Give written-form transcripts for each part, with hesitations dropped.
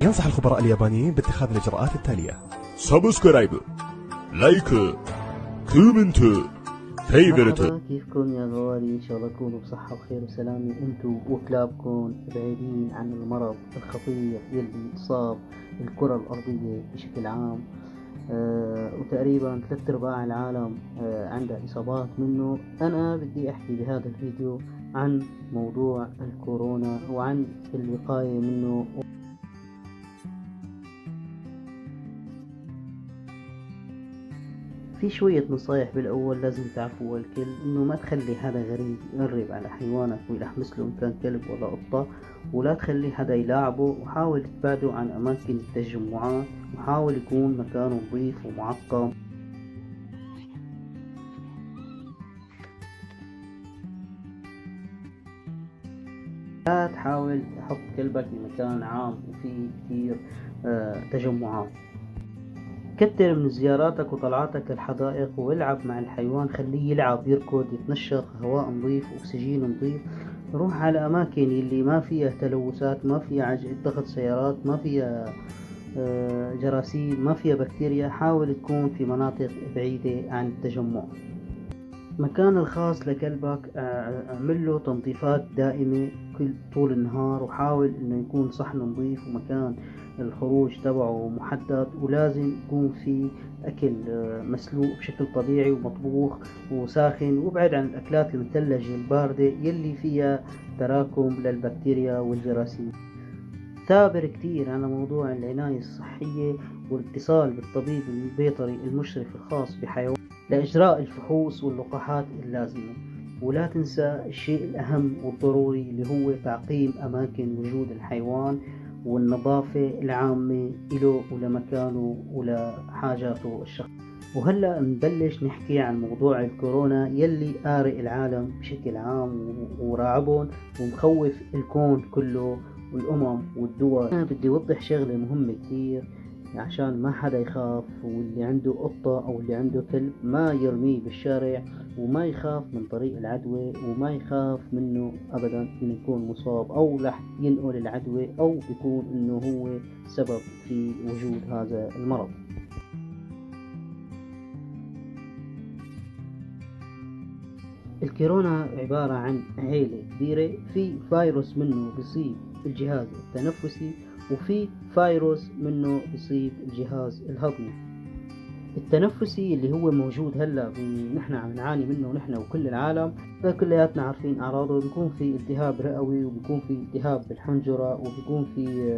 ينصح الخبراء اليابانيين باتخاذ الإجراءات التالية: سبسكرايب، لايك، كومنت، فيفرت. مرحبا، كيفكن يا غوالي؟ ان شاء الله تكونوا بصحة وخير وسلامة انتو وكلابكن بعيدين عن المرض الخطير يلي صاب الكرة الارضية بشكل عام. وتقريبا 3/4 العالم عندها اصابات منه. انا بدي احكي بهذا الفيديو عن موضوع الكورونا وعن الوقاية منه. في شوية نصايح بالأول لازم تعرفوا الكل، إنه ما تخلي حدا غريب يقرب على حيوانك ويلحمس له إن كان كلب ولا قطة، ولا تخلي حدا يلاعبه، وحاول تبعدوا عن أماكن التجمعات، وحاول يكون مكانه نظيف ومعقم. لا تحاول تحط كلبك بمكان عام وفيه كتير تجمعات. كتر من زياراتك وطلعاتك الحدائق والعب مع الحيوان، خليه يلعب يركض يتنشق، هواء نظيف واكسجين نظيف. روح على اماكن اللي ما فيها تلوثات، ما فيها ضغط سيارات، ما فيها جراثيم، ما فيها بكتيريا. حاول تكون في مناطق بعيدة عن التجمع. مكان الخاص لكلبك اعمل له تنظيفات دائمة طول النهار، وحاول انه يكون صحن نظيف ومكان الخروج تبعه محدد، ولازم يكون في اكل مسلوق بشكل طبيعي ومطبوخ وساخن، وابعد عن الاكلات المثلجة الباردة يلي فيها تراكم للبكتيريا والجراثيم. ثابر كتير على موضوع العناية الصحية والاتصال بالطبيب البيطري المشرف الخاص بحيوان لإجراء الفحوص واللقاحات اللازمة. ولا تنسى الشيء الأهم والضروري اللي هو تعقيم أماكن وجود الحيوان والنظافة العامة له ولمكانه ولحاجاته الشخصية. وهلأ نبلش نحكي عن موضوع الكورونا يلي قارئ العالم بشكل عام وراعبهم ومخوف الكون كله والأمم والدول. أنا بدي أوضح شغلة مهمة كتير عشان ما حدا يخاف، واللي عنده قطة أو اللي عنده كلب ما يرميه بالشارع، وما يخاف من طريق العدوى، وما يخاف منه أبدا إنه يكون مصاب أو رح ينقل العدوى أو يكون إنه هو سبب في وجود هذا المرض. الكورونا عبارة عن عيلة كبيرة. في فيروس منه بيصيب الجهاز التنفسي، وفي فيروس منه بيصيب الجهاز الهضمي. التنفسي اللي هو موجود هلا نحن عم نعاني منه نحن وكل العالم، كلياتنا عارفين اعراضه. بيكون في التهاب رئوي، وبيكون في التهاب بالحنجرة، وبيكون في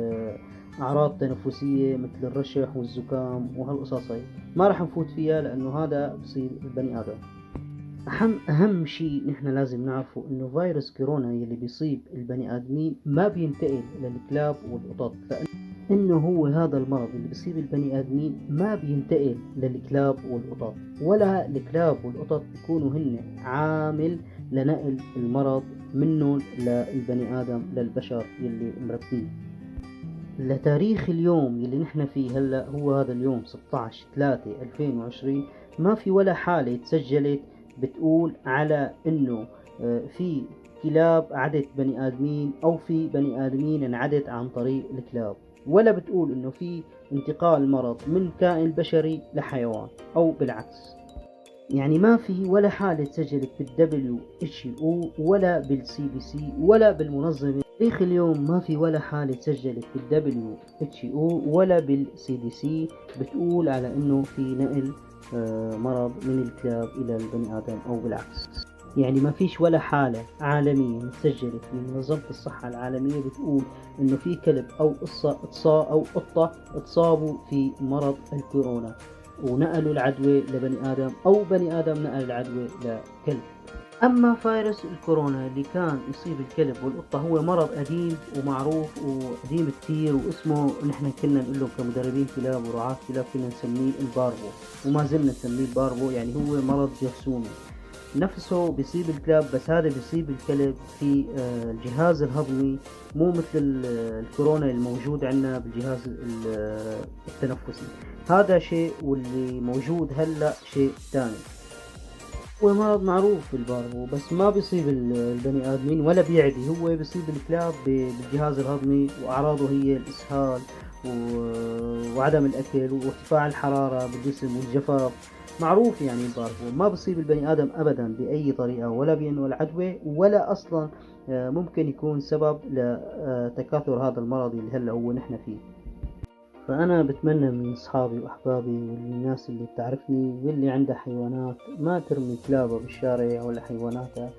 اعراض تنفسية مثل الرشح والزكام وهالقصص هي ما راح نفوت فيها لانه هذا بصير البني ادم. أهم شيء نحن لازم نعرفه إنه فيروس كورونا يلي بيصيب البني آدمين ما بينتقل للكلاب والقطط، لأنه هو هذا المرض اللي بيصيب البني آدمين ما بينتقل للكلاب والقطط، ولا الكلاب والقطط بيكونوا هن عامل لنقل المرض منهم للبني آدم للبشر يلي مربيه. لتاريخ اليوم يلي نحن فيه هلأ، هو هذا اليوم 16/3/2020، ما في ولا حالة تسجلت بتقول على انه في كلاب عدت بني ادمين او في بني ادمين انعدت عن طريق الكلاب، ولا بتقول انه في انتقال مرض من كائن بشري لحيوان او بالعكس. يعني ما في ولا حالة سجلت بالWHO ولا بالCDC ولا بالمنظمة. تاريخ اليوم ما في ولا حالة سجلت بالWHO ولا بالCDC بتقول على انه في نقل مرض من الكلاب الى البني ادم او بالعكس. يعني ما فيش ولا حالة عالمية مسجلت من منظمة الصحة العالمية بتقول انه في كلب او قطة اتصابوا في مرض الكورونا ونقلوا العدوى لبني ادم، او بني ادم نقل العدوى لكلب. اما فيروس الكورونا اللي كان يصيب الكلب والقطة هو مرض قديم ومعروف وقديم كتير، واسمه نحن كنا نقول له كمدربين كلاب ورعاة كلاب كنا نسميه الباربو، وما زلنا نسميه الباربو. يعني هو مرض جرثومي نفسه بيصيب الكلاب، بس هذا بيصيب الكلب في الجهاز الهضمي، مو مثل الكورونا الموجود عندنا بالجهاز التنفسي. هذا شيء، واللي موجود هلأ شيء ثاني. هو مرض معروف بالبارفو، بس ما بيصيب البني آدمين ولا بيعدي، هو بيصيب الكلاب بالجهاز الهضمي، وأعراضه هي الإسهال وعدم الأكل وارتفاع الحرارة بالجسم والجفاف. معروف يعني البارفو ما بيصيب البني آدم أبدا بأي طريقة، ولا بينه العدوى، ولا أصلا ممكن يكون سبب لتكاثر هذا المرض اللي هلا هو نحن فيه. فأنا بتمنى من أصحابي وأحبابي والناس اللي بتعرفني واللي عندها حيوانات ما ترمي كلابها بالشارع ولا حيواناتها،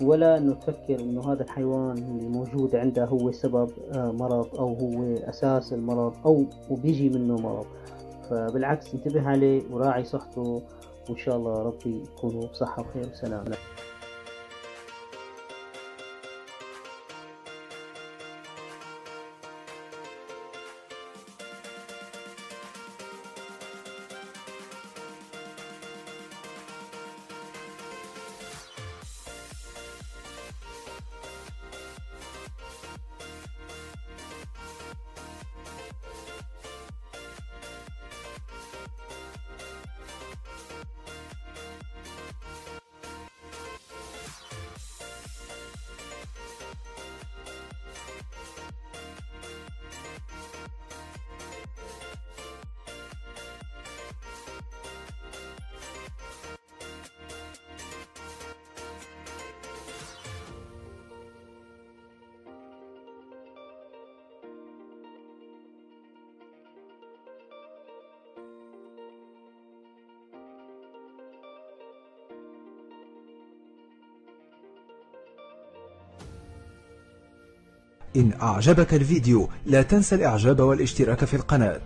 ولا إنه تفكر إنه هذا الحيوان اللي موجود عندها هو سبب مرض، أو هو أساس المرض، أو وبيجي منه مرض. فبالعكس انتبه عليه وراعي صحته، وإن شاء الله ربي يكونوا بصحة وخير وسلام. إن أعجبك الفيديو لا تنسى الإعجاب والاشتراك في القناة.